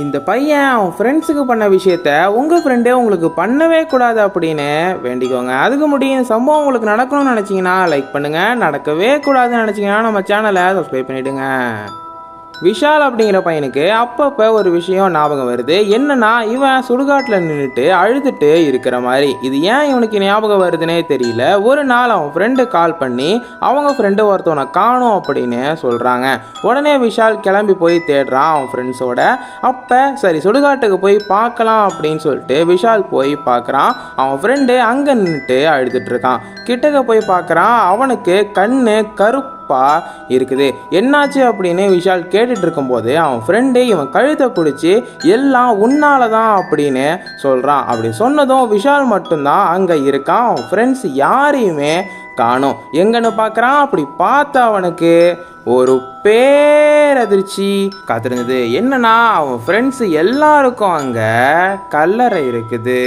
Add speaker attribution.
Speaker 1: இந்த பையன் அவன் ஃப்ரெண்ட்ஸுக்கு பண்ண விஷயத்த உங்கள் ஃப்ரெண்டே உங்களுக்கு பண்ணவே கூடாது அப்படின்னு வேண்டிக்கோங்க. அதுக்கு முடியும் சம்பவம் உங்களுக்கு நடக்கணும்னு நினச்சிங்கன்னா லைக் பண்ணுங்கள், நடக்கவே கூடாதுன்னு நினச்சிங்கன்னா நம்ம சேனலை சப்ஸ்கிரைப் பண்ணிவிடுங்க. விஷால் அப்படிங்கிற பையனுக்கு அப்பப்போ ஒரு விஷயம் ஞாபகம் வருது. என்னன்னா, இவன் சுடுகாட்டில் நின்றுட்டு அழுதுட்டு இருக்கிற மாதிரி. இது ஏன் இவனுக்கு ஞாபகம் வருதுன்னே தெரியல. ஒரு நாள் அவன் ஃப்ரெண்டு கால் பண்ணி அவங்க ஃப்ரெண்டு ஒருத்தவனை காணும் அப்படின்னு சொல்கிறாங்க. உடனே விஷால் கிளம்பி போய் தேடுறான் அவன் ஃப்ரெண்ட்ஸோட. அப்போ சரி சுடுகாட்டுக்கு போய் பார்க்கலாம் அப்படின்னு சொல்லிட்டு விஷால் போய் பார்க்குறான். அவன் ஃப்ரெண்டு அங்கே நின்றுட்டு அழுதுட்டு இருக்கான். கிட்டக்க போய் பார்க்குறான். அவனுக்கு கண்ணு கருப்பா இருக்குது. என்னாச்சு அப்படின்னு விஷால் கேட்டுட்டு இருக்கும்போது அவன் ஃப்ரெண்டு இவன் கழுத்தை பிடிச்சி எல்லாம் உன்னால தான் அப்படின்னு சொல்கிறான். அப்படி சொன்னதும் விஷால் மட்டும்தான் அங்கே இருக்கான். அவன் ஃப்ரெண்ட்ஸ் யாரையுமே காணும். எங்கன்னு பார்க்குறான். அப்படி பார்த்த அவனுக்கு ஒரு பேரதிர்ச்சி காத்திருந்தது. என்னன்னா, அவன் ஃப்ரெண்ட்ஸ் எல்லாருக்கும் அங்கே கல்லறை இருக்குது.